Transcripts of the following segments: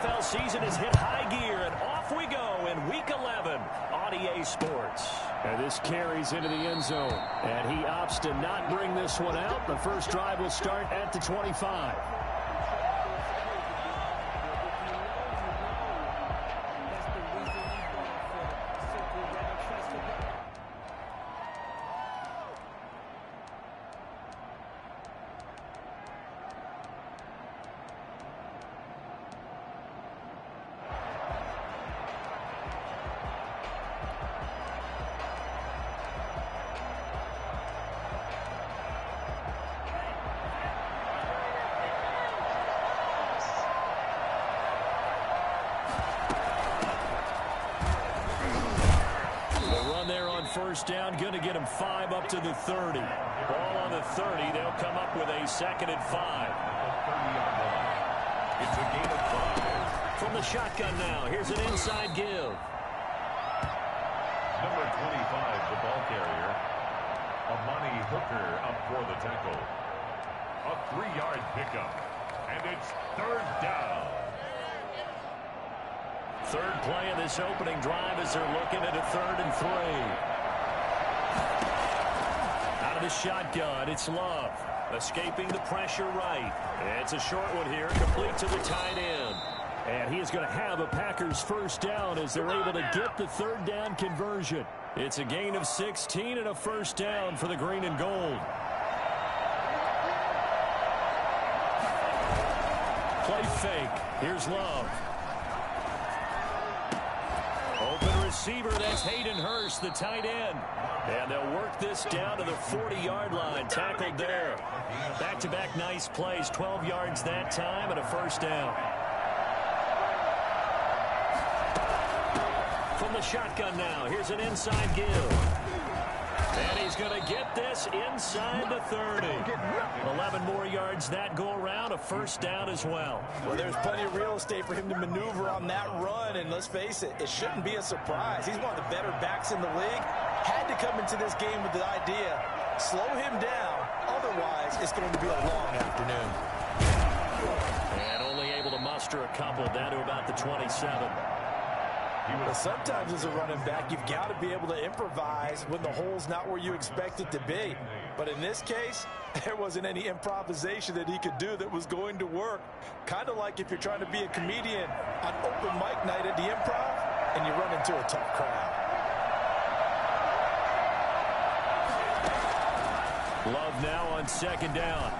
NFL season has hit high gear, and off we go in Week 11 on EA Sports. And this carries into the end zone, and he opts to not bring this one out. The first drive will start at the 25. First down, going to get him 5 up to the 30. Ball on the 30. They'll come up with a 2nd and 5. It's a gain of 5. From the shotgun now, here's an inside give. Number 25, the ball carrier. Amani Hooker up for the tackle. A 3-yard pickup. And it's 3rd down. Third play of this opening drive as they're looking at a 3rd and 3. Out of the shotgun, it's Love. Escaping the pressure right. It's a short one here, complete to the tight end. And he is going to have a Packers first down as they're able to get the 3rd down conversion. It's a gain of 16 and a first down for the green and gold. Play fake. Here's Love. Open receiver, that's Hayden Hurst, the tight end. And they'll work this down to the 40-yard line. Tackled there. Back-to-back nice plays. 12 yards that time and a first down. From the shotgun now, here's an inside give. And he's going to get this inside the 30. 11 more yards that go around, a first down as well. Well, there's plenty of real estate for him to maneuver on that run, and let's face it, it shouldn't be a surprise. He's one of the better backs in the league. Had to come into this game with the idea, slow him down, otherwise it's going to be a long afternoon. And only able to muster a couple down to about the 27. But sometimes as a running back, you've got to be able to improvise when the hole's not where you expect it to be. But in this case, there wasn't any improvisation that he could do that was going to work. Kind of like if you're trying to be a comedian on open mic night at the Improv and you run into a tough crowd. Love now on 2nd down.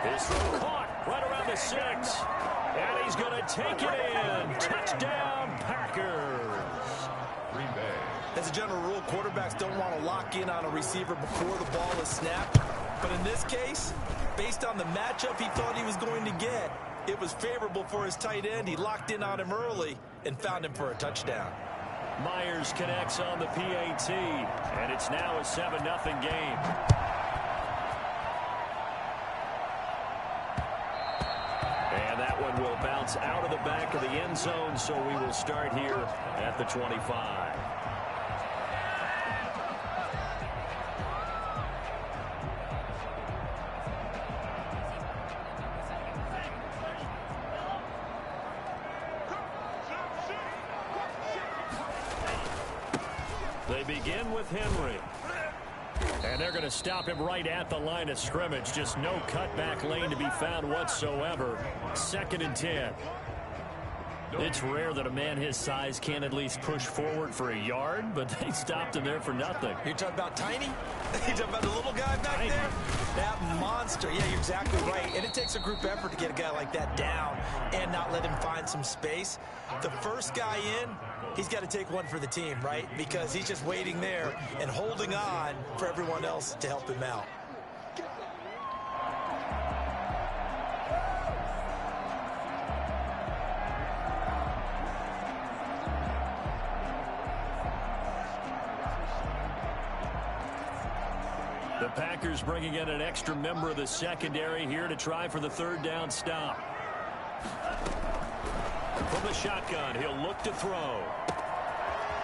His throw caught right around the 6. And he's going to take it in. Touchdown, Packers. Green Bay. As a general rule, quarterbacks don't want to lock in on a receiver before the ball is snapped. But in this case, based on the matchup he thought he was going to get, it was favorable for his tight end. He locked in on him early and found him for a touchdown. Myers connects on the PAT, and it's now a 7-0 game. And that one will bounce out of the back of the end zone, so we will start here at the 25. They begin with Henry. And they're going to stop him right at the line of scrimmage. Just no cutback lane to be found whatsoever. 2nd and 10. It's rare that a man his size can't at least push forward for a yard, but they stopped him there for nothing. You're talking about Tiny? You're talking about the little guy back there? That monster. Yeah, you're exactly right. And it takes a group effort to get a guy like that down and not let him find some space. The first guy in, he's got to take one for the team, right? Because he's just waiting there and holding on for everyone else to help him out. The Packers bringing in an extra member of the secondary here to try for the 3rd down stop. From the shotgun, he'll look to throw.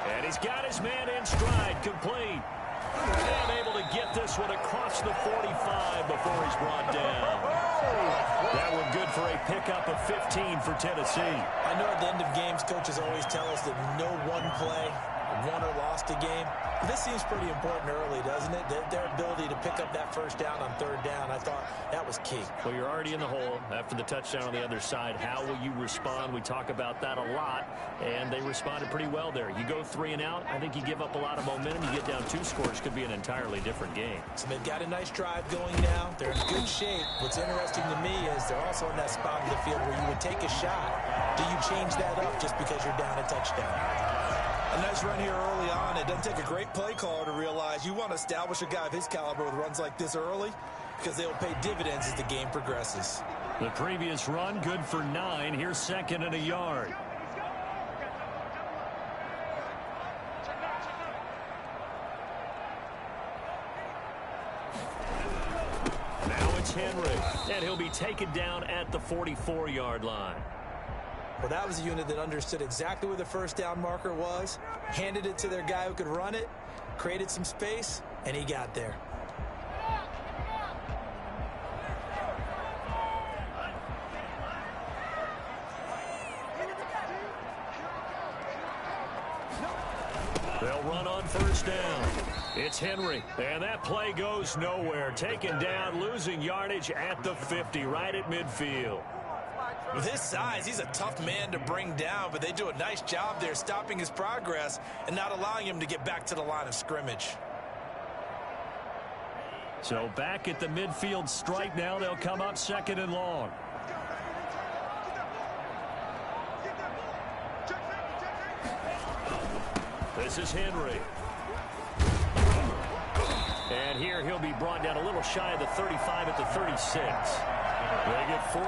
And he's got his man in stride, complete. And able to get this one across the 45 before he's brought down. That one good for a pickup of 15 for Tennessee. I know at the end of games, coaches always tell us that no one play won or lost a game. But this seems pretty important early, doesn't it? Their ability to pick up that first down on third down, I thought that was key. Well, you're already in the hole after the touchdown on the other side. How will you respond? We talk about that a lot, and they responded pretty well there. You go 3 and out, I think you give up a lot of momentum. You get down 2 scores, could be an entirely different game. So they've got a nice drive going now. They're in good shape. What's interesting to me is they're also in that spot of the field where you would take a shot. Do you change that up just because you're down a touchdown? A nice run here early on. It doesn't take a great play caller to realize you want to establish a guy of his caliber with runs like this early because they'll pay dividends as the game progresses. The previous run, good for 9. Here's 2nd and a yard. Now it's Henry, and he'll be taken down at the 44-yard line. Well, that was a unit that understood exactly where the first down marker was, handed it to their guy who could run it, created some space, and he got there. They'll run on first down. It's Henry, and that play goes nowhere. Taken down, losing yardage at the 50, right at midfield. With his size, he's a tough man to bring down, but they do a nice job there stopping his progress and not allowing him to get back to the line of scrimmage. So back at the midfield stripe now, they'll come up 2nd and long. This is Henry. And here he'll be brought down a little shy of the 35 at the 36. They get 14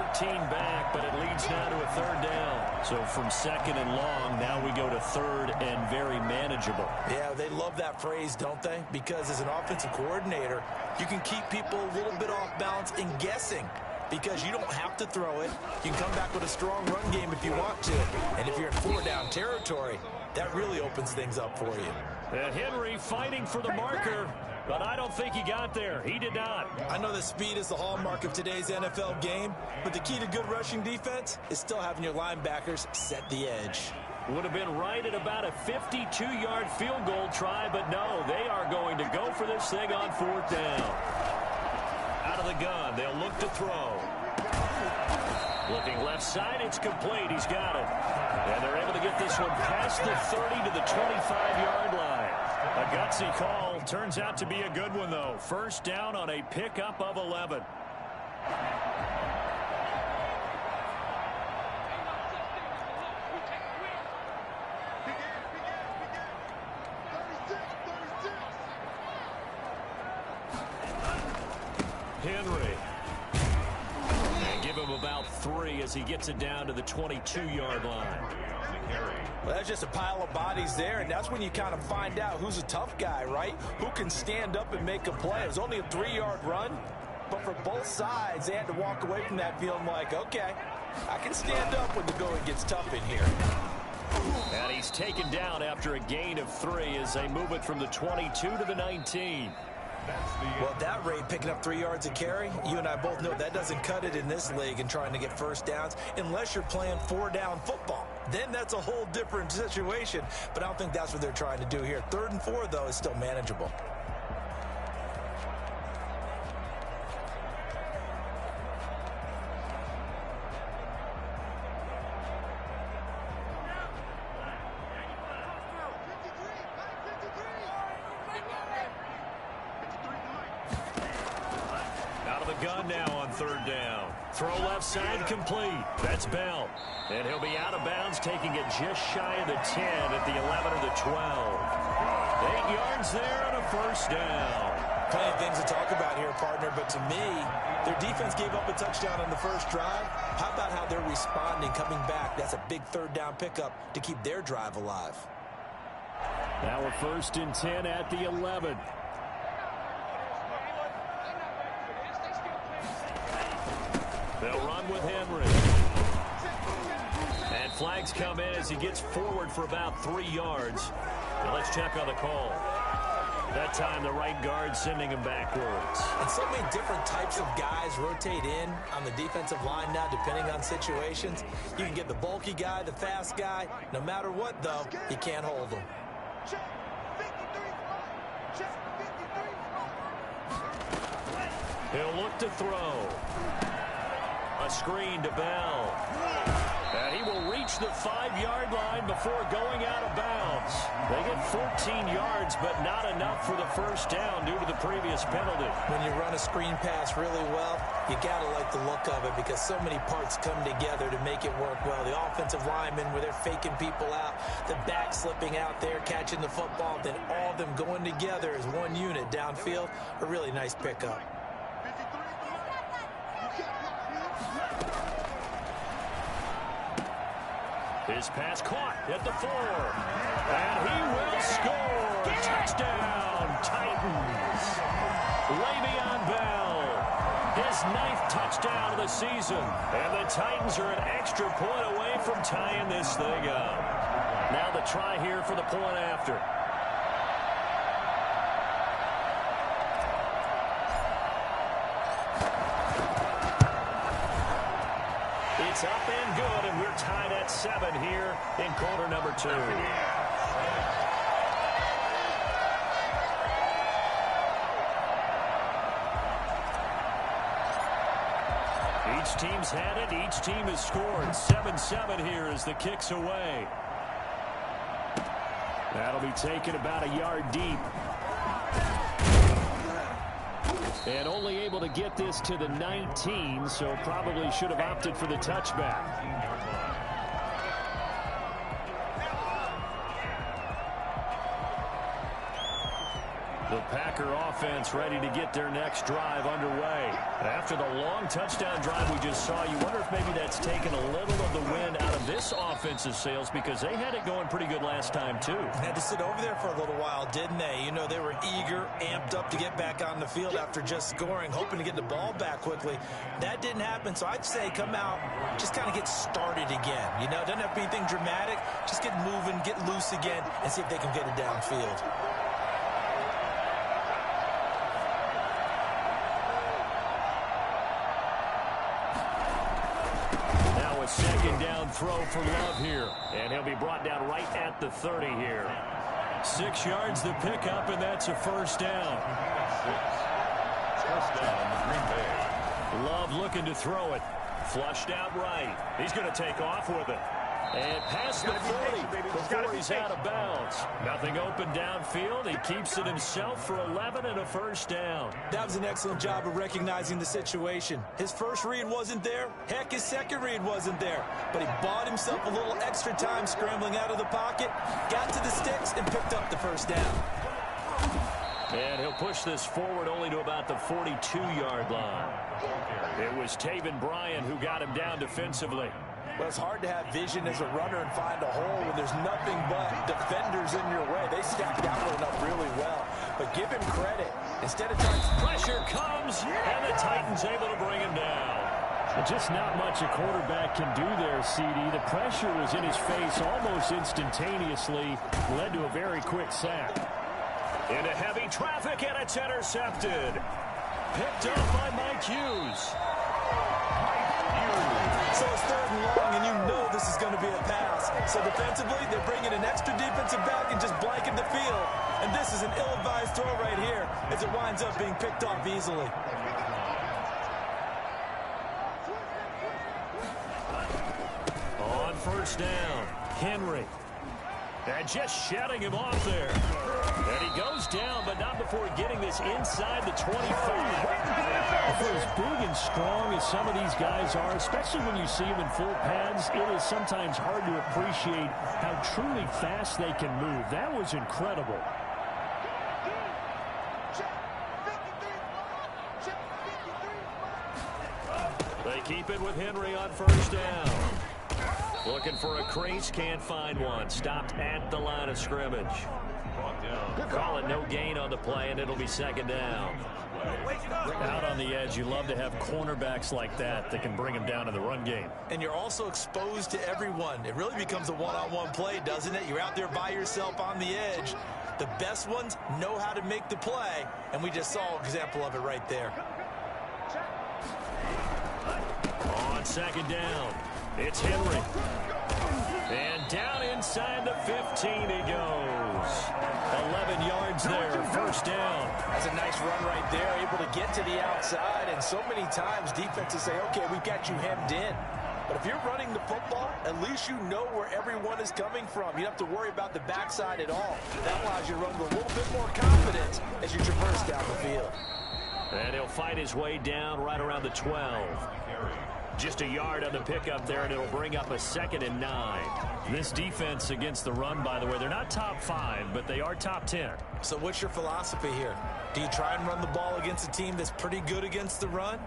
back, but it leads now to a 3rd down. So from 2nd and long, now we go to 3rd and very manageable. Yeah, they love that phrase, don't they? Because as an offensive coordinator, you can keep people a little bit off balance and guessing. Because you don't have to throw it. You can come back with a strong run game if you want to. And if you're in 4-down territory, that really opens things up for you. And Henry fighting for the marker, but I don't think he got there. He did not. I know that speed is the hallmark of today's NFL game, but the key to good rushing defense is still having your linebackers set the edge. Would have been right at about a 52-yard field goal try, but no, they are going to go for this thing on 4th down. Out of the gun, they'll look to throw. Looking left side, it's complete. He's got it. And they're able to get this one past the 30 to the 25-yard line. A gutsy call. Turns out to be a good one, though. First down on a pickup of 11. Henry. And give him about 3 as he gets it down to the 22-yard line. Well, that's just a pile of bodies there, and that's when you kind of find out who's a tough guy, right? Who can stand up and make a play. It was only a 3-yard run, but for both sides, they had to walk away from that feeling like, okay, I can stand up when the going gets tough in here. And he's taken down after a gain of 3 as they move it from the 22 to the 19. Well, at that rate, picking up 3 yards a carry, you and I both know that doesn't cut it in this league and trying to get first downs unless you're playing 4-down football. Then that's a whole different situation, but I don't think that's what they're trying to do here. 3rd and 4, though, is still manageable. Gun now on 3rd down. Throw left side complete. That's Bell. And he'll be out of bounds, taking it just shy of the 10 at the 11 or the 12. 8 yards there and a first down. Plenty of things to talk about here, partner, but to me, their defense gave up a touchdown on the first drive. How about how they're responding, coming back? That's a big 3rd down pickup to keep their drive alive. Now a 1st and 10 at the 11. They'll run with Henry. And flags come in as he gets forward for about 3 yards. Now let's check on the call. That time the right guard sending him backwards. And so many different types of guys rotate in on the defensive line now, depending on situations. You can get the bulky guy, the fast guy. No matter what, though, you can't hold them. He'll look to throw. A screen to Bell. And he will reach the 5-yard line before going out of bounds. They get 14 yards, but not enough for the first down due to the previous penalty. When you run a screen pass really well, you got to like the look of it because so many parts come together to make it work well. The offensive linemen, where they're faking people out, the back slipping out there, catching the football, then all of them going together as one unit downfield. A really nice pickup. His pass caught at the 4. And he will score. Touchdown, Titans. Le'Veon Bell, his 9th touchdown of the season. And the Titans are an extra point away from tying this thing up. Now the try here for the point after. It's up and good, and we're tied at 7 here in quarter number 2. Each team's had it. Each team has scored. 7-7 here as the kick's away. That'll be taken about a yard deep. And only able to get this to the 19, so probably should have opted for the touchback. The Packer offense ready to get their next drive underway. After the long touchdown drive we just saw, you wonder if maybe that's taken a little of the wind out of this offensive sails because they had it going pretty good last time, too. Had to sit over there for a little while, didn't they? You know, they were eager, amped up to get back on the field after just scoring, hoping to get the ball back quickly. That didn't happen, so I'd say come out, just kind of get started again. You know, doesn't have to be anything dramatic. Just get moving, get loose again, and see if they can get it downfield. Second down throw for Love here. And he'll be brought down right at the 30 here. 6 yards the pickup, and that's a first down. First down, Green Bay. Love looking to throw it. Flushed out right. He's going to take off with it. And past the 40 before he's out of bounds. Nothing open downfield. He keeps it himself for 11 and a first down. That was an excellent job of recognizing the situation. His first read wasn't there. Heck, his second read wasn't there. But he bought himself a little extra time scrambling out of the pocket, got to the sticks, and picked up the first down. And he'll push this forward only to about the 42-yard line. It was Taven Bryan who got him down defensively. Well, it's hard to have vision as a runner and find a hole when there's nothing but defenders in your way. They stacked that one up really well. But give him credit. Instead of trying to... Pressure comes, and the Titans able to bring him down. Just not much a quarterback can do there, CD. The pressure was in his face almost instantaneously. Led to a very quick sack. Into heavy traffic, and it's intercepted. Picked up by Mike Hughes. So it's 3rd and long, and you know this is going to be a pass. So defensively, they're bringing an extra defensive back and just blanking the field. And this is an ill-advised throw right here as it winds up being picked off easily. On first down, Henry. And just shutting him off there. And he goes down, but not before getting this inside the 25. For as big and strong as some of these guys are, especially when you see them in full pads, it is sometimes hard to appreciate how truly fast they can move. That was incredible. They keep it with Henry on first down. Looking for a crease, can't find one. Stopped at the line of scrimmage. Call it no gain on the play, and it'll be second down. Out on the edge, you love to have cornerbacks like that can bring them down in the run game. And you're also exposed to everyone. It really becomes a one-on-one play, doesn't it? You're out there by yourself on the edge. The best ones know how to make the play, and we just saw an example of it right there. On second down, it's Henry. And down inside the 15 he goes. 11 yards there, first down. That's a nice run right there, able to get to the outside. And so many times defenses say, okay, we've got you hemmed in. But if you're running the football, at least you know where everyone is coming from. You don't have to worry about the backside at all. That allows you to run with a little bit more confidence as you traverse down the field. And he'll fight his way down right around the 12. Just a yard on the pickup there, and it'll bring up a 2nd and 9. This defense against the run, by the way, they're not top 5, but they are top 10. So what's your philosophy here? Do you try and run the ball against a team that's pretty good against the run?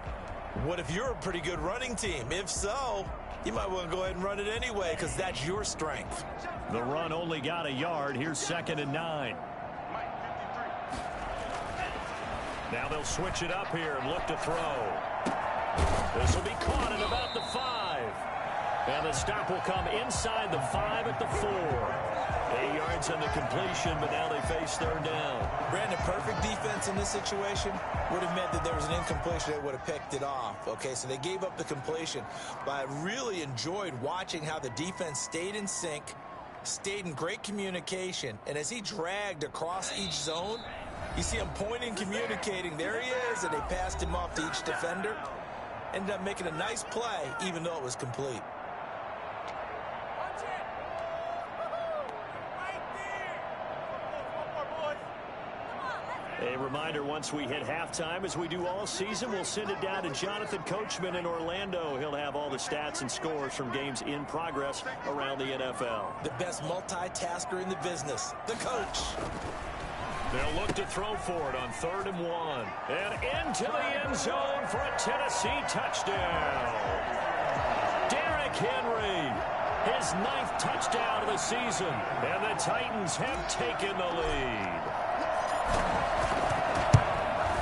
What if you're a pretty good running team? If so, you might want to go ahead and run it anyway because that's your strength. The run only got a yard. Here's 2nd and 9. Now they'll switch it up here and look to throw. This will be caught at about the 5. And the stop will come inside the 5 at the 4. 8 yards on the completion, but now they face 3rd down. Brandon, perfect defense in this situation would have meant that there was an incompletion. They would have picked it off. Okay, so they gave up the completion. But I really enjoyed watching how the defense stayed in sync, stayed in great communication, and as he dragged across each zone, you see him pointing, communicating. There he is, and they passed him off to each defender. Ended up making a nice play, even though it was complete. A reminder, once we hit halftime, as we do all season, we'll send it down to Jonathan Coachman in Orlando. He'll have all the stats and scores from games in progress around the NFL. The best multitasker in the business, the coach. They'll look to throw for it on 3rd and 1. And into the end zone for a Tennessee touchdown. Derrick Henry, his 9th touchdown of the season. And the Titans have taken the lead.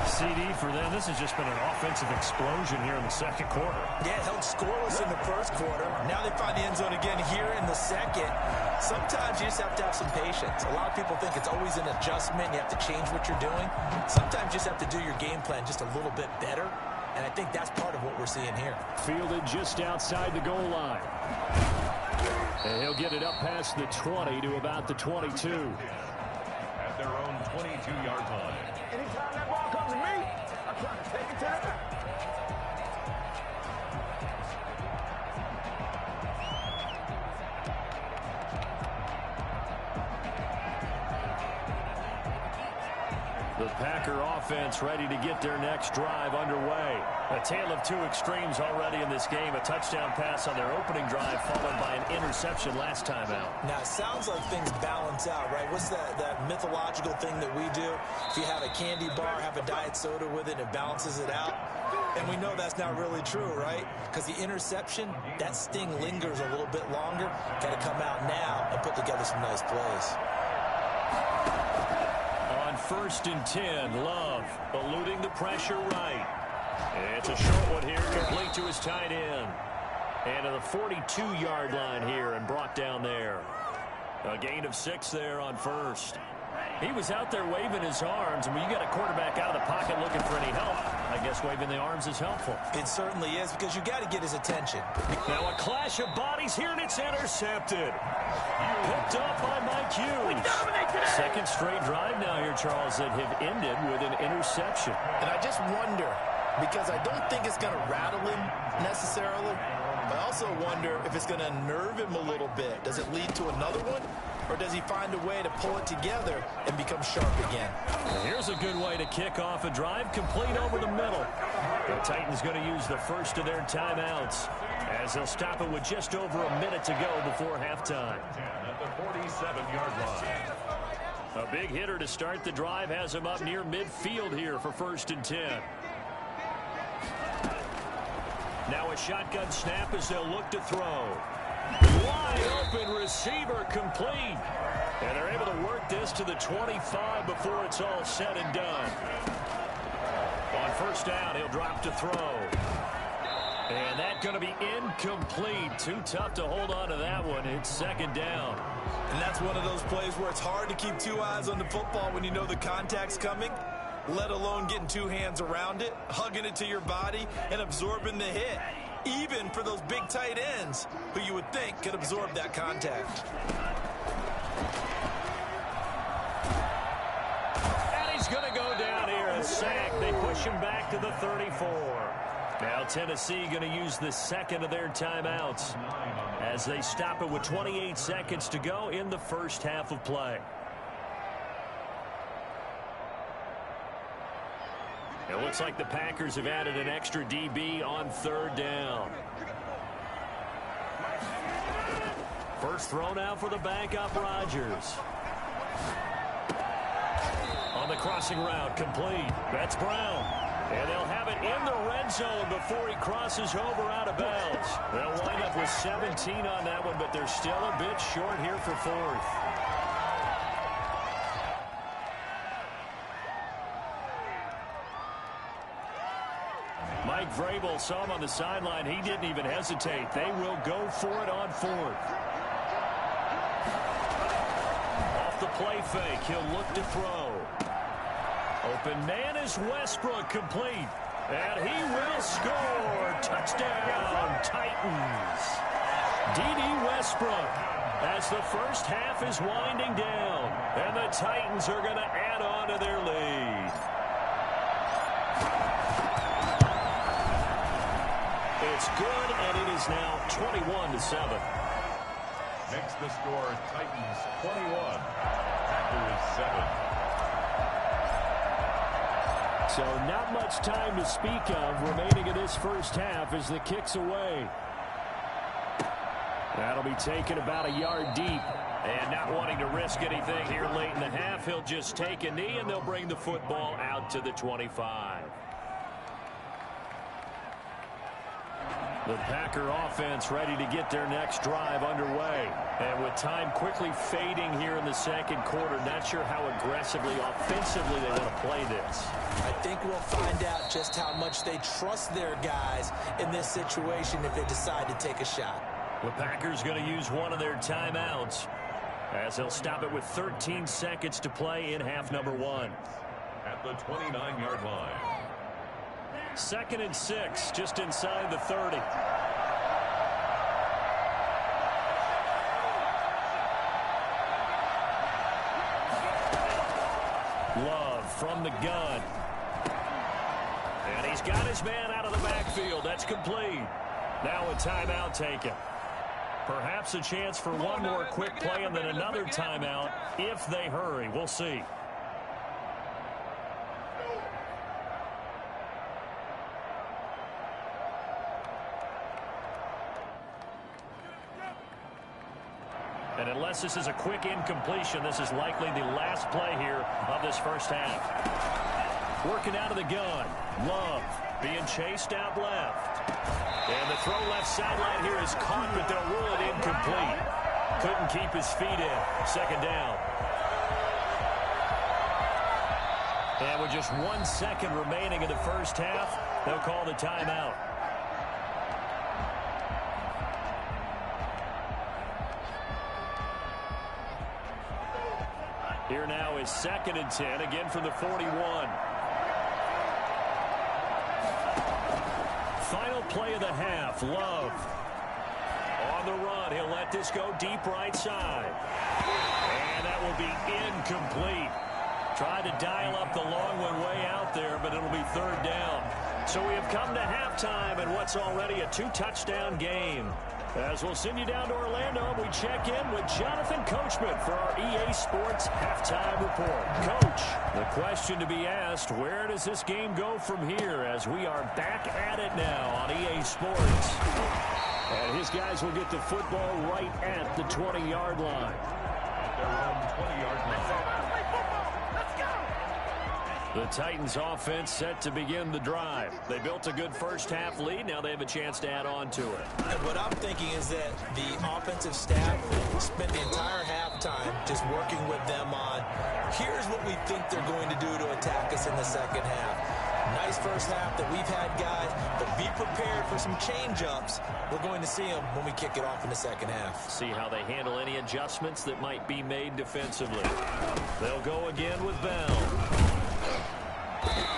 CD for them. This has just been an offensive explosion here in the 2nd quarter. Yeah, it held scoreless in the 1st quarter. Now they find the end zone again here in the 2nd. Sometimes you just have to have some patience. A lot of people think it's always an adjustment. You have to change what you're doing. Sometimes you just have to do your game plan just a little bit better. And I think that's part of what we're seeing here. Fielded just outside the goal line. And he'll get it up past the 20 to about the 22. At their own 22-yard line. Anytime that ball comes to me, I'm trying to take it to the back. The Packer offense ready to get their next drive underway. A tale of 2 extremes already in this game. A touchdown pass on their opening drive followed by an interception last time out. Now, it sounds like things balance out, right? What's that mythological thing that we do? If you have a candy bar, have a diet soda with it, it balances it out. And we know that's not really true, right? Because the interception, that sting lingers a little bit longer. Got to come out now and put together some nice plays. On 1st and 10, Love eluding the pressure right. It's a short one here, complete to his tight end. And to the 42-yard line here and brought down there. A gain of 6 there on 1st. He was out there waving his arms, and when you got a quarterback out of the pocket looking for any help, I guess waving the arms is helpful. It certainly is, because you got to get his attention. Now a clash of bodies here, and it's intercepted. Picked up by Mike Hughes. 2nd straight drive now here, Charles, that have ended with an interception. And I just wonder, because I don't think it's going to rattle him necessarily, but I also wonder if it's going to nerve him a little bit. Does it lead to another one? Or does he find a way to pull it together and become sharp again? Here's a good way to kick off a drive, complete over the middle. The Titans going to use the first of their timeouts as they'll stop it with just over a minute to go before halftime. At the 47-yard line. A big hitter to start the drive has him up near midfield here for 1st and 10. Now a shotgun snap as they'll look to throw. Wide open receiver complete. And they're able to work this to the 25 before it's all said and done. first down. He'll drop to throw. And that's going to be incomplete. Too tough to hold on to that one. It's second down. And that's one of those plays where it's hard to keep two eyes on the football when you know the contact's coming, let alone getting two hands around it, hugging it to your body, and absorbing the hit, even for those big tight ends who you would think could absorb that contact. And he's going to go down here, a sack. They push him back to the 34. Now Tennessee going to use the second of their timeouts as they stop it with 28 seconds to go in the first half of play. It looks like the Packers have added an extra DB on third down. First throw now for the backup Rodgers. On the crossing route, complete. That's Brown. And they'll have it in the red zone before he crosses over out of bounds. They'll wind up with 17 on that one, but they're still a bit short here for fourth. Mike Vrabel saw him on the sideline. He didn't even hesitate. They will go for it on fourth. Off the play fake, he'll look to throw. Open man is Westbrook, complete. And he will score. Touchdown, Titans. D.D. Westbrook as the first half is winding down. And the Titans are going to add on to their lead. It's good, and it is now 21-7. Makes the score Titans 21, Packers 7. So not much time to speak of remaining in this first half as the kick's away. That'll be taken about a yard deep. And not wanting to risk anything here late in the half, he'll just take a knee and they'll bring the football out to the 25. The Packer offense ready to get their next drive underway. And with time quickly fading here in the second quarter, not sure how aggressively, offensively they want to play this. I think we'll find out just how much they trust their guys in this situation if they decide to take a shot. The Packers going to use one of their timeouts as they'll stop it with 13 seconds to play in half number one. At the 29-yard line. 2nd and 6, just inside the 30. Love from the gun. And he's got his man out of the backfield. That's complete. Now a timeout taken. Perhaps a chance for one more quick play and then another timeout if they hurry. We'll see. And unless this is a quick incompletion, this is likely the last play here of this first half. Working out of the gun. Love being chased out left. And the throw left sideline here is caught, but they'll rule it incomplete. Couldn't keep his feet in. Second down. And with just 1 second remaining in the first half, they'll call the timeout. Here now is 2nd and 10, again from the 41. Final play of the half, Love. On the run, he'll let this go deep right side. And that will be incomplete. Tried to dial up the long one way out there, but it'll be third down. So we have come to halftime in what's already a 2-touchdown game. As we'll send you down to Orlando, we check in with Jonathan Coachman for our EA Sports Halftime Report. Coach, the question to be asked, where does this game go from here as we are back at it now on EA Sports? And his guys will get the football right at the 20-yard line. At their own 20-yard line. The Titans offense set to begin the drive. They built a good first half lead. Now they have a chance to add on to it. And what I'm thinking is that the offensive staff spent the entire halftime just working with them on, here's what we think they're going to do to attack us in the second half. Nice first half that we've had, guys, but be prepared for some change-ups. We're going to see them when we kick it off in the second half. See how they handle any adjustments that might be made defensively. They'll go again with Bell.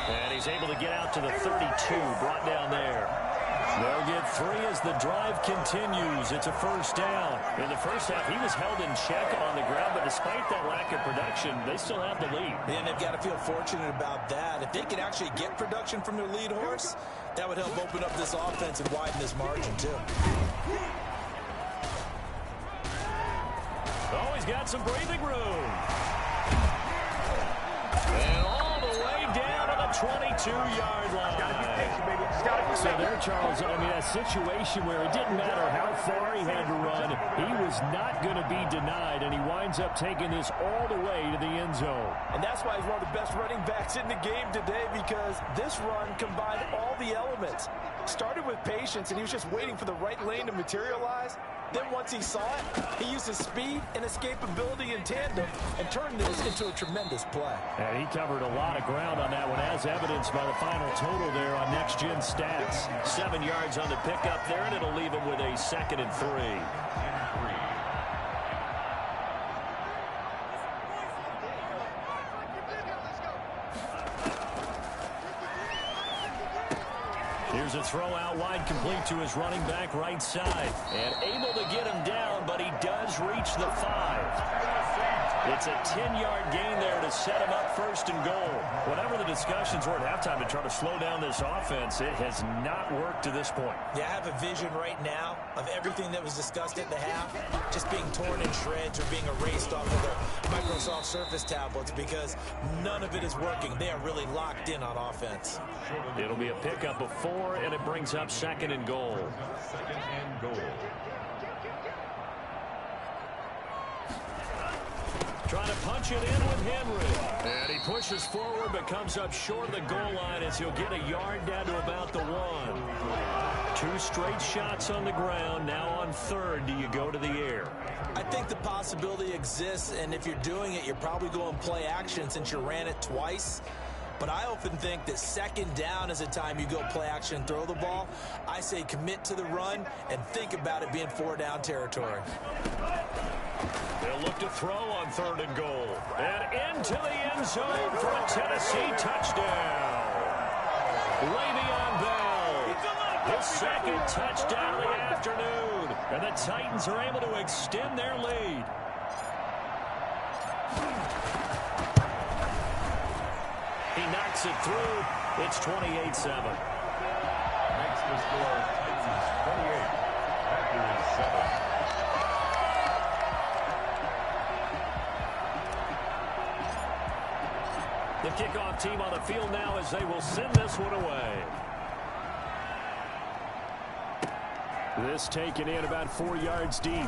And he's able to get out to the 32, brought down there. They'll get 3 as the drive continues. It's a first down. In the first half, he was held in check on the ground, but despite that lack of production, they still have the lead. And they've got to feel fortunate about that. If they could actually get production from their lead horse, that would help open up this offense and widen this margin, too. Oh, he's got some breathing room. And all the way down to the 22-yard line. So there, Charles, I mean, a situation where it didn't matter how far he had to run, he was not going to be denied, and he winds up taking this all the way to the end zone. And that's why he's one of the best running backs in the game today, because this run combined all the elements. Started with patience, and he was just waiting for the right lane to materialize. Then once he saw it, he used his speed and escapability in tandem and turned this into a tremendous play. And he covered a lot of ground on that one, as evidenced by the final total there on Next Gen Stats. 7 yards on the pickup there, and it'll leave him with a 2nd and 3. Here's a throw out wide, complete to his running back right side. And able to get him down, but he does reach the 5. It's a 10-yard gain there to set him up 1st and goal. Whatever the discussions were at halftime to try to slow down this offense, it has not worked to this point. Yeah, I have a vision right now of everything that was discussed at the half just being torn in shreds or being erased off of the Microsoft Surface tablets because none of it is working. They are really locked in on offense. It'll be a pickup of 4, and it brings up 2nd and goal. 2nd and goal. Trying to punch it in with Henry. And he pushes forward but comes up short of the goal line as he'll get a yard down to about the 1. 2 straight shots on the ground. Now on 3rd, do you go to the air? I think the possibility exists, and if you're doing it, you're probably going play action since you ran it twice. But I often think that 2nd down is a time you go play action and throw the ball. I say commit to the run and think about it being 4-down territory. They'll look to throw on 3rd and goal. And into the end zone for a Tennessee touchdown. Le'Veon Bell, his 2nd touchdown of the afternoon. And the Titans are able to extend their lead. He knocks it through. It's 28-7. Makes the score Titans 28, Packers 7. The kickoff team on the field now as they will send this one away. This taken in about 4 yards deep.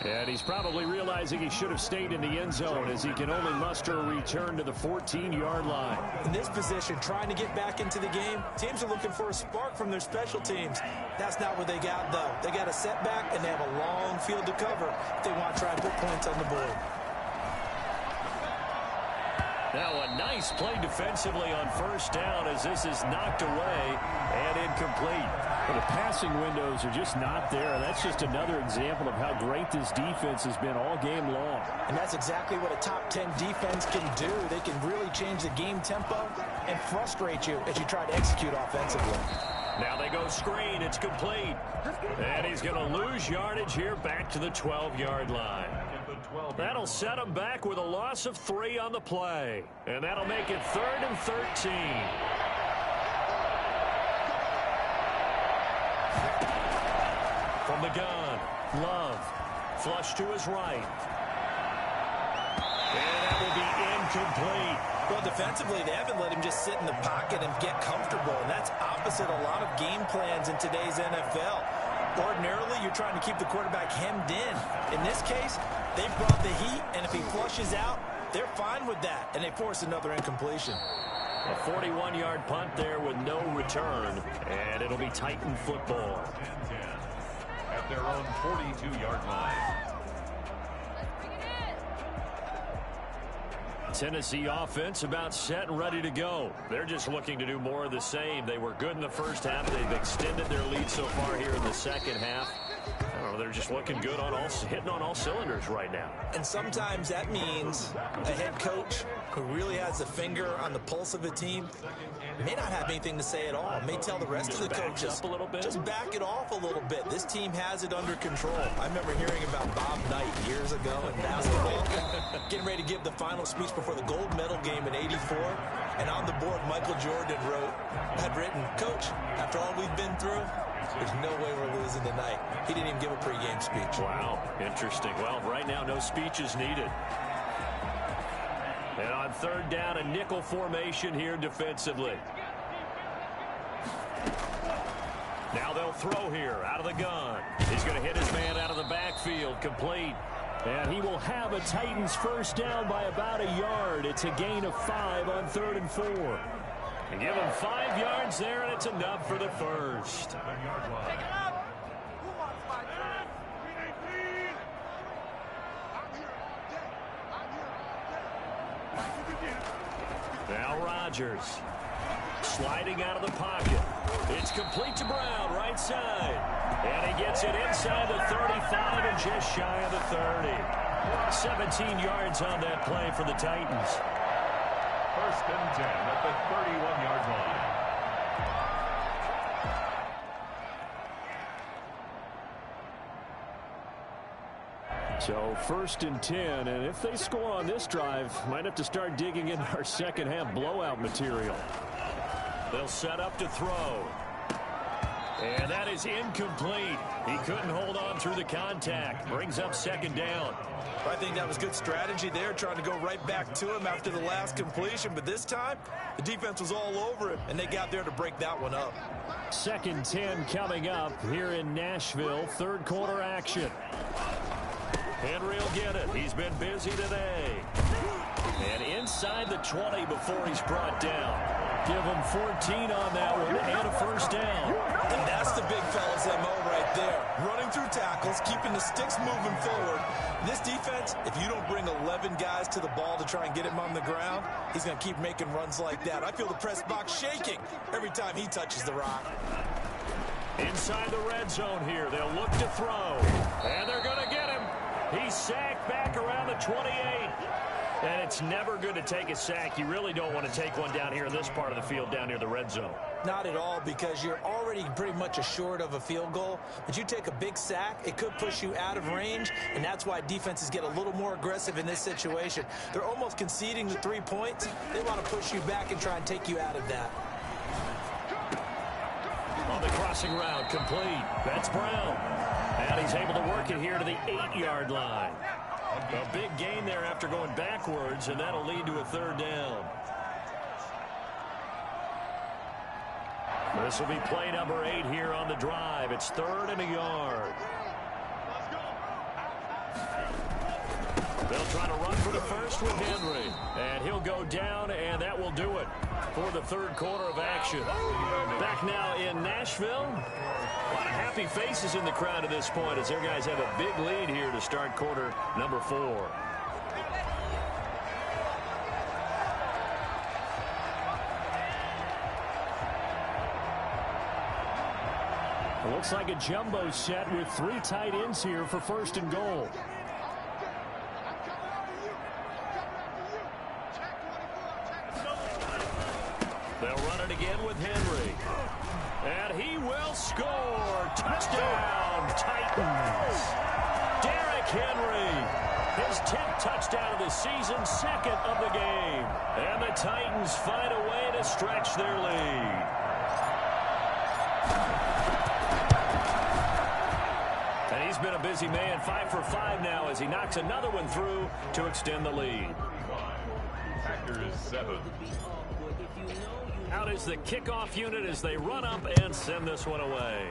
And he's probably realizing he should have stayed in the end zone as he can only muster a return to the 14-yard line. In this position, trying to get back into the game, teams are looking for a spark from their special teams. That's not what they got, though. They got a setback, and they have a long field to cover if they want to try and put points on the board. Now a nice play defensively on 1st down as this is knocked away and incomplete. Well, the passing windows are just not there. That's just another example of how great this defense has been all game long. And that's exactly what a top 10 defense can do. They can really change the game tempo and frustrate you as you try to execute offensively. Now they go screen. It's complete. And he's going to lose yardage here back to the 12-yard line. That'll set him back with a loss of 3 on the play. And that'll make it 3rd and 13. From the gun, Love. Flush to his right. And that will be incomplete. Well, defensively, they haven't let him just sit in the pocket and get comfortable. And that's opposite a lot of game plans in today's NFL. Ordinarily, you're trying to keep the quarterback hemmed in. In this case, they brought the heat, and if he flushes out, they're fine with that, and they force another incompletion. A 41-yard punt there with no return, and it'll be Titan football. 10-10 at their own 42-yard line. Tennessee offense about set and ready to go. They're just looking to do more of the same. They were good in the first half. They've extended their lead so far here in the second half. I don't know, they're just looking good on hitting on all cylinders right now. And sometimes that means a head coach who really has a finger on the pulse of a team may not have anything to say at all. May tell the rest of the coaches, up a little bit. Just back it off a little bit. This team has it under control. I remember hearing about Bob Knight years ago in basketball, getting ready to give the final speech before the gold medal game in '84. And on the board, Michael Jordan had written, "Coach, after all we've been through, there's no way we're losing tonight." He didn't even give a pregame speech. Wow, interesting. Well, right now, no speech is needed. And on third down, a nickel formation here defensively. Now they'll throw here out of the gun. He's going to hit his man out of the backfield, complete. And he will have a Titans first down by about a yard. It's a gain of 5 on 3rd and 4. And give him 5 yards there, and it's enough for the first. Now Rodgers sliding out of the pocket. It's complete to Brown, right side. And he gets it inside the 35 and just shy of the 30. 17 yards on that play for the Titans. First and 10 at the 31-yard line. So 1st and 10, and if they score on this drive, might have to start digging in our second half blowout material. They'll set up to throw. And that is incomplete. He couldn't hold on through the contact. Brings up 2nd down. I think that was good strategy there, trying to go right back to him after the last completion. But this time, the defense was all over him, and they got there to break that one up. 2nd 10 coming up here in Nashville. 3rd quarter action. Henry will get it. He's been busy today. And inside the 20 before he's brought down. Give him 14 on that one and a first down. And that's the big fella's MO right there. Running through tackles, keeping the sticks moving forward. This defense, if you don't bring 11 guys to the ball to try and get him on the ground, he's going to keep making runs like that. I feel the press box shaking every time he touches the rock. Inside the red zone here. They'll look to throw. And they're going to get him. He's sacked back around the 28. And it's never good to take a sack. You really don't want to take one down here in this part of the field down near the red zone. Not at all, because you're already pretty much assured of a field goal. But you take a big sack, it could push you out of range, and that's why defenses get a little more aggressive in this situation. They're almost conceding the 3 points. They want to push you back and try and take you out of that. On the crossing route, complete. That's Brown. And he's able to work it here to the 8-yard line. A big gain there after going backwards, and that'll lead to a 3rd down. This will be play number 8 here on the drive. It's 3rd and a yard. They'll try to run for the first with Henry. And he'll go down, and that will do it for the 3rd quarter of action. Back now in Nashville. A lot of happy faces in the crowd at this point as their guys have a big lead here to start quarter number 4. It looks like a jumbo set with 3 tight ends here for 1st and goal. They'll run it again with Henry. And he will score. Touchdown, Titans. Derrick Henry. His 10th touchdown of the season, 2nd of the game. And the Titans find a way to stretch their lead. And he's been a busy man, 5 for 5 now as he knocks another one through to extend the lead. Packers 7. Out is the kickoff unit as they run up and send this one away.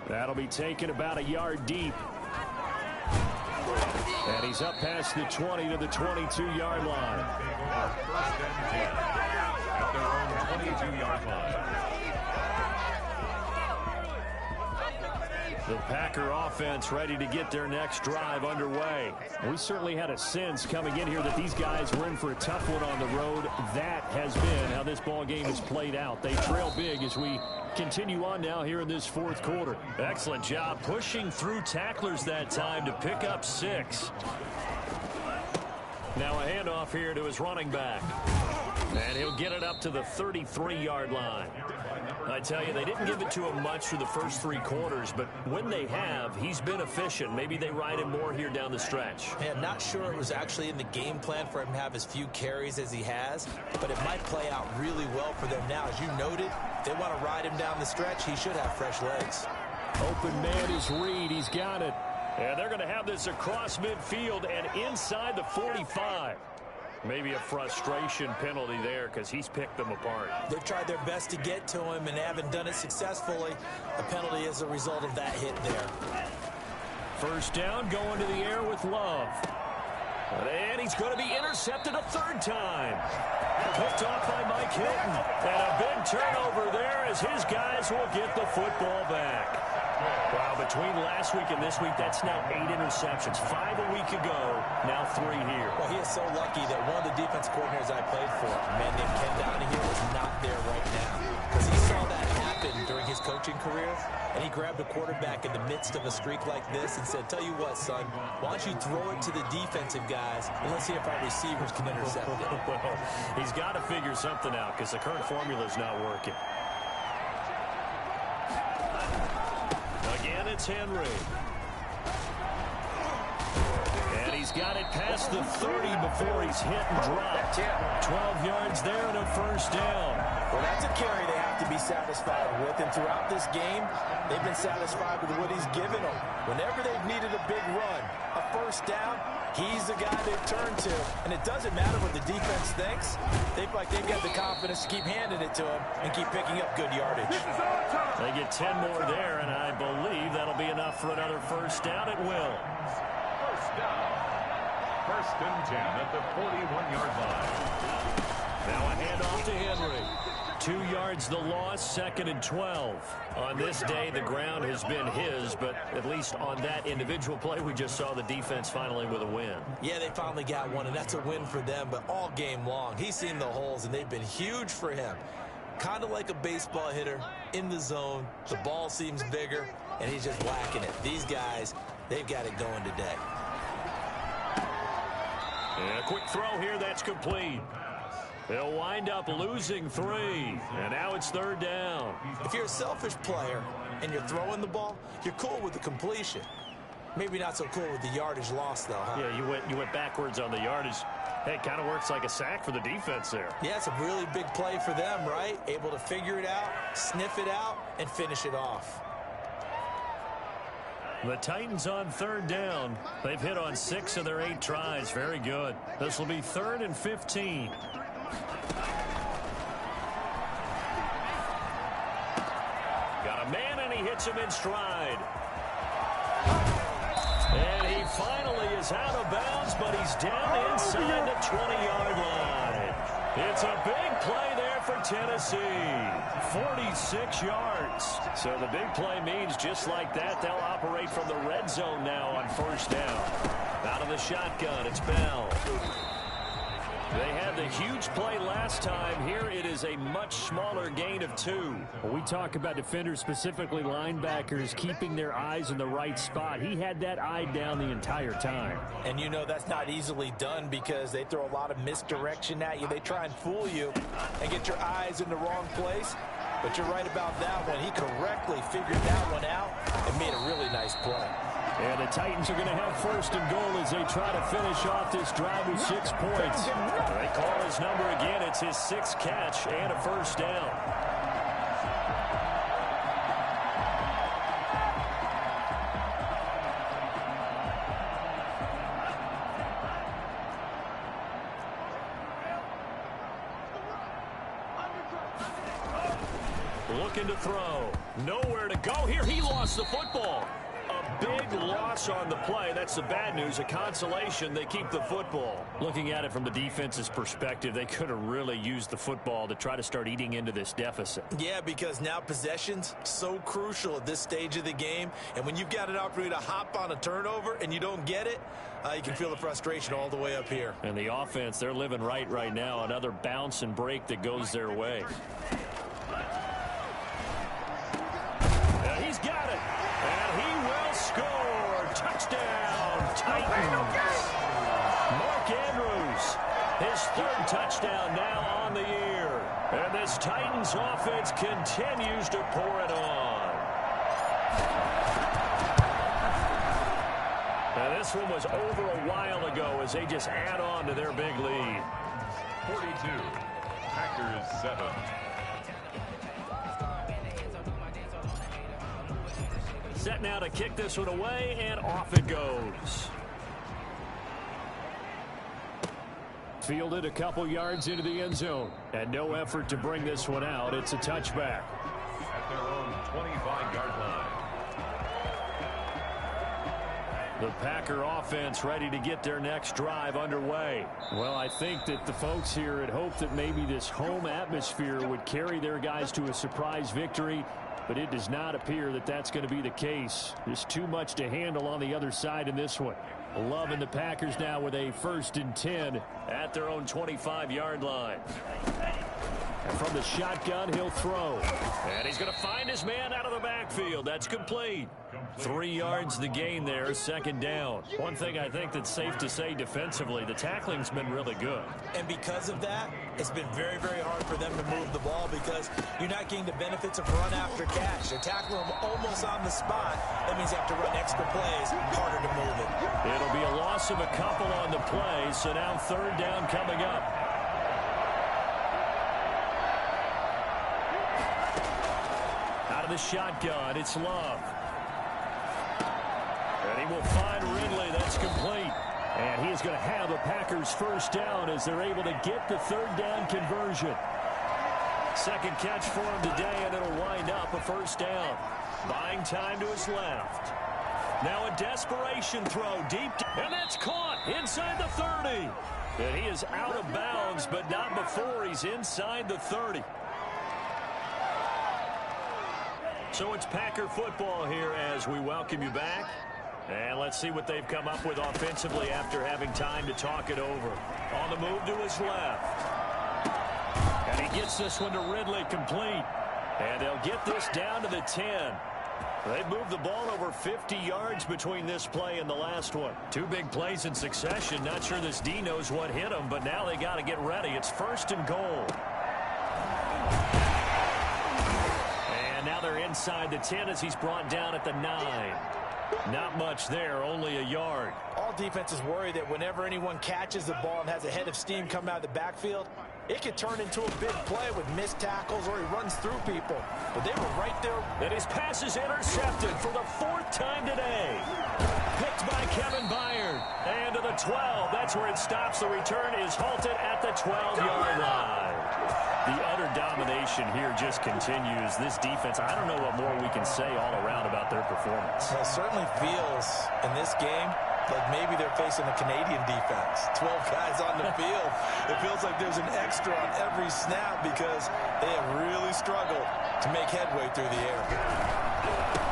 That'll be taken about a yard deep. And he's up past the 20 to the 22-yard line. First and 10 at their own 22-yard line. The Packer offense ready to get their next drive underway. We certainly had a sense coming in here that these guys were in for a tough one on the road. That has been how this ball game is played out. They trail big as we continue on now here in this fourth quarter. Excellent job pushing through tacklers that time to pick up 6. Now a handoff here to his running back. And he'll get it up to the 33-yard line. I tell you, they didn't give it to him much through the first 3 quarters, but when they have, he's been efficient. Maybe they ride him more here down the stretch. Man, not sure it was actually in the game plan for him to have as few carries as he has, but it might play out really well for them now. As you noted, if they want to ride him down the stretch, he should have fresh legs. Open man is Reed. He's got it. And they're going to have this across midfield and inside the 45. Maybe a frustration penalty there because he's picked them apart. They've tried their best to get to him and haven't done it successfully. The penalty is a result of that hit there. First down, going to the air with Love. And he's going to be intercepted a 3rd time. Picked off by Mike Hilton. And a big turnover there as his guys will get the football back. Wow, between last week and this week, that's now 8 interceptions. 5 a week ago, now 3 here. Well, he is so lucky that one of the defense coordinators I played for, a man named Ken Donahue, is not there right now. Because he saw that happen during his coaching career, and he grabbed a quarterback in the midst of a streak like this and said, tell you what, son, why don't you throw it to the defensive guys, and let's see if our receivers can intercept it. Well, he's got to figure something out because the current formula is not working. Again, it's Henry. And he's got it past the 30 before he's hit and dropped. 12 yards there and a first down. Well, that's a carry they have to be satisfied with. And throughout this game, they've been satisfied with what he's given them. Whenever they've needed a big run, a first down, he's the guy they've turned to. And it doesn't matter what the defense thinks. They feel like they've got the confidence to keep handing it to him and keep picking up good yardage. They get 10 more there, and I believe that'll be enough for another first down. It will. First down. 1st and 10 at the 41-yard line. Now a handoff to Henry. 2 yards the loss, 2nd and 12. On this day, the ground has been his, but at least on that individual play, we just saw the defense finally with a win. Yeah, they finally got one, and that's a win for them, but all game long, he's seen the holes, and they've been huge for him. Kind of like a baseball hitter in the zone. The ball seems bigger, and he's just whacking it. These guys, they've got it going today. And a quick throw here, that's complete. They'll wind up losing 3, and now it's 3rd down. If you're a selfish player and you're throwing the ball, you're cool with the completion. Maybe not so cool with the yardage loss, though, huh? Yeah, you went backwards on the yardage. Hey, it kind of works like a sack for the defense there. Yeah, it's a really big play for them, right? Able to figure it out, sniff it out, and finish it off. The Titans on 3rd down. They've hit on 6 of their 8 tries. Very good. This will be 3rd and 15. Got a man, and he hits him in stride. And he finally is out of bounds, but he's down inside the 20-yard line. It's a big play there for Tennessee. 46 yards. So the big play means just like that, they'll operate from the red zone now on 1st down. Out of the shotgun, it's Bell. They had the huge play last time. Here it is a much smaller gain of 2. Well, we talk about defenders, specifically linebackers, keeping their eyes in the right spot. He had that eye down the entire time. And you know that's not easily done because they throw a lot of misdirection at you. They try and fool you and get your eyes in the wrong place. But you're right about that one. He correctly figured that one out and made a really nice play. And the Titans are going to have 1st and goal as they try to finish off this drive with 6 points. They call his number again. It's his 6th catch and a first down. Looking to throw. Nowhere to go here. He lost the football. A Big loss on the play. That's the bad news. A consolation, they keep the football. Looking at it from the defense's perspective, they could have really used the football to try to start eating into this deficit. Yeah, because now possession's so crucial at this stage of the game. And when you've got an opportunity to hop on a turnover and you don't get it, you can feel the frustration all the way up here. And the offense, they're living right now. Another bounce and break that goes their way. He's got it. And he will score. Touchdown, Titans. Mark Andrews, his third touchdown now on the year. And this Titans offense continues to pour it on. And this one was over a while ago as they just add on to their big lead. 42, Packers 7. Set now to kick this one away, and off it goes. Fielded a couple yards into the end zone, and no effort to bring this one out. It's a touchback. At their own 25-yard line. The Packer offense ready to get their next drive underway. Well, I think that the folks here had hoped that maybe this home atmosphere would carry their guys to a surprise victory, but it does not appear that that's going to be the case. There's too much to handle on the other side in this one. Loving the Packers now with a 1st and 10 at their own 25-yard line. And from the shotgun, he'll throw. And he's going to find his man out of the backfield. That's complete. 3 yards the gain there, 2nd down. One thing I think that's safe to say defensively, the tackling's been really good. And because of that, it's been very, very hard for them to move the ball because you're not getting the benefits of run after catch. They're tackling them almost on the spot. That means they have to run extra plays, harder to move it. It'll be a loss of a couple on the play, so now 3rd down coming up. Out of the shotgun, it's Love. And he will find Ridley. That's complete. And he is going to have a Packers 1st down as they're able to get the 3rd down conversion. 2nd catch for him today, and it'll wind up a 1st down. Buying time to his left. Now a desperation throw deep, and that's caught inside the 30. And he is out of bounds, but not before he's inside the 30. So it's Packer football here as we welcome you back. And let's see what they've come up with offensively after having time to talk it over. On the move to his left. And he gets this one to Ridley complete. And they'll get this down to the 10. They've moved the ball over 50 yards between this play and the last one. 2 big plays in succession. Not sure this D knows what hit him, but now they got to get ready. It's 1st and goal. And now they're inside the 10 as he's brought down at the 9. Not much there, only a yard. All defenses worry that whenever anyone catches the ball and has a head of steam coming out of the backfield, it could turn into a big play with missed tackles or he runs through people. But they were right there. And his pass is intercepted for the 4th time today. Picked by Kevin Byard. And to the 12. That's where it stops. The return is halted at the 12-yard line. The utter domination here just continues. This defense, I don't know what more we can say all around about their performance. Well, it certainly feels in this game like maybe they're facing a Canadian defense. 12 guys on the field. It feels like there's an extra on every snap because they have really struggled to make headway through the air.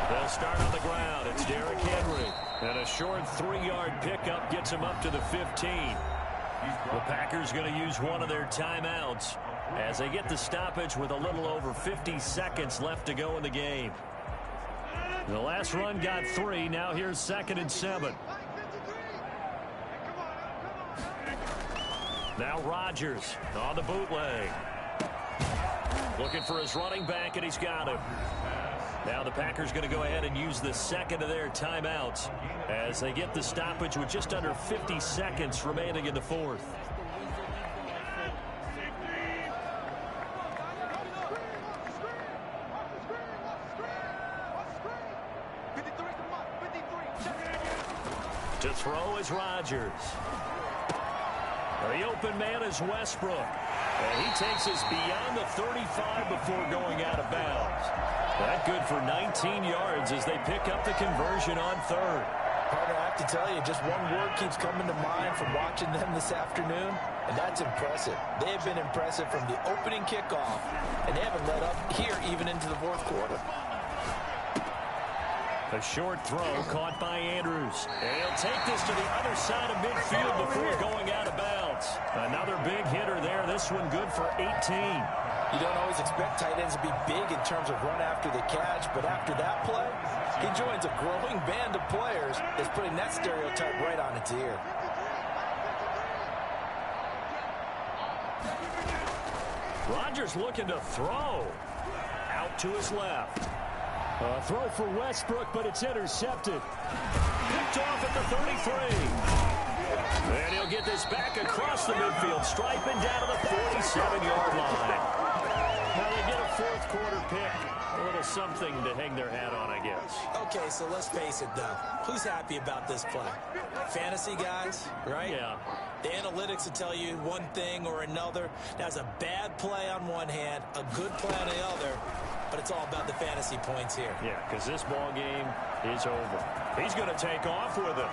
They'll start on the ground. It's Derrick Henry. And a short 3-yard pickup gets him up to the 15. The Packers going to use one of their timeouts as they get the stoppage with a little over 50 seconds left to go in the game. The last run got 3. Now here's 2nd and 7. Now Rodgers on the bootleg. Looking for his running back, and he's got him. Now the Packers going to go ahead and use the 2nd of their timeouts as they get the stoppage with just under 50 seconds remaining in the 4th. To throw is Rodgers. The open man is Westbrook. And he takes us beyond the 35 before going out of bounds. That good for 19 yards as they pick up the conversion on third. Partner, I have to tell you, just one word keeps coming to mind from watching them this afternoon, and that's impressive. They have been impressive from the opening kickoff, and they haven't let up here even into the fourth quarter. A short throw caught by Andrews. And he'll take this to the other side of midfield before going out of bounds. Another big hitter there. This one good for 18. You don't always expect tight ends to be big in terms of run after the catch, but after that play, he joins a growing band of players that's putting that stereotype right on its ear. Rodgers looking to throw. Out to his left. A throw for Westbrook, but it's intercepted. Picked off at the 33. And he'll get this back across the midfield stripe and down to the 47-yard line. Now they get a fourth quarter pick. A little something to hang their hat on, I guess. Okay, so let's face it, though. Who's happy about this play? Fantasy guys, right? Yeah. The analytics will tell you one thing or another. That's a bad play on one hand, a good play on the other. But it's all about the fantasy points here. Yeah, because this ball game is over. He's going to take off with it.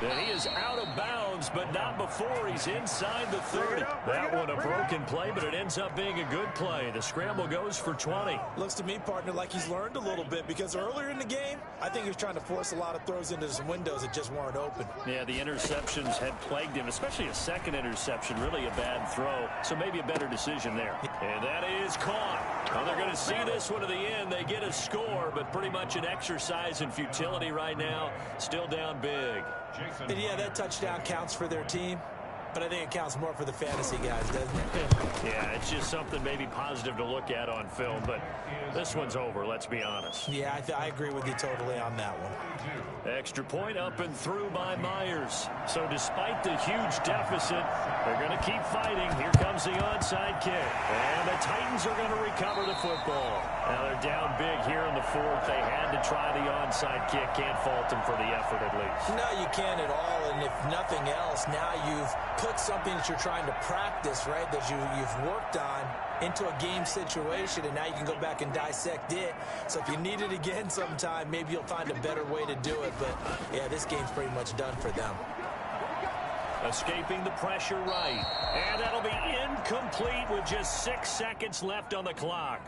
And he is out of bounds, but not before he's inside the 30. That one a broken play, but it ends up being a good play. The scramble goes for 20. Looks to me, partner, like he's learned a little bit, because earlier in the game, I think he was trying to force a lot of throws into some windows that just weren't open. Yeah, the interceptions had plagued him, especially a second interception, really a bad throw. So maybe a better decision there. And that is caught. Well, they're going to see this one to the end. They get a score, but pretty much an exercise in futility right now. Still down big. And yeah, that touchdown counts for their team, but I think it counts more for the fantasy guys, doesn't it? Yeah, it's just something maybe positive to look at on film, but this one's over, let's be honest. Yeah, I agree with you totally on that one. Extra point up and through by Myers. So despite the huge deficit, they're going to keep fighting. Here comes the onside kick. And the Titans are going to recover the football. Now they're down big here in the fourth. They had to try the onside kick. Can't fault them for the effort at least. No, you can't at all. And if nothing else, now you've put something that you're trying to practice, right, that you've worked on into a game situation, and now you can go back and dissect it. So if you need it again sometime, maybe you'll find a better way to do it. But, yeah, this game's pretty much done for them. Escaping the pressure right. And that'll be incomplete with just 6 seconds left on the clock.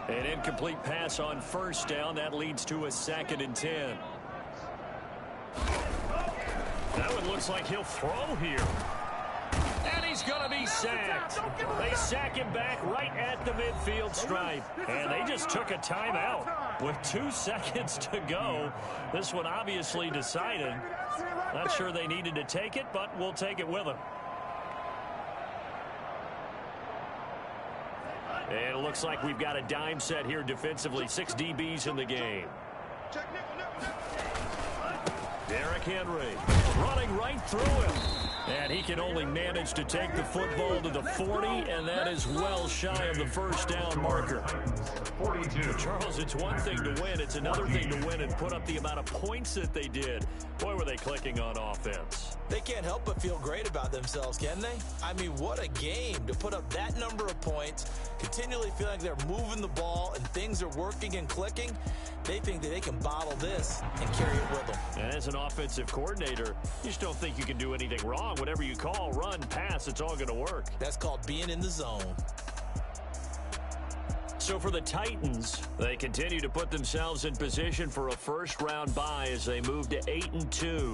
An incomplete pass on first down. That leads to a 2nd and 10. That one looks like he'll throw here. And he's going to be sacked. They sack him back right at the midfield stripe. And they just took a timeout with 2 seconds to go. This one obviously decided. Not sure they needed to take it, but we'll take it with them. And it looks like we've got a dime set here defensively. 6 DBs in the game. Derrick Henry running right through him. And he can only manage to take the football to the 40, and that is well shy of the first down marker. 42. Charles, it's one thing to win. It's another thing to win and put up the amount of points that they did. Boy, were they clicking on offense. They can't help but feel great about themselves, can they? I mean, what a game to put up that number of points, continually feeling like they're moving the ball and things are working and clicking. They think that they can bottle this and carry it with them. And as an offensive coordinator, you just don't think you can do anything wrong. Whatever you call, run, pass, it's all going to work. That's called being in the zone. So for the Titans, they continue to put themselves in position for a first-round bye as they move to 8-2.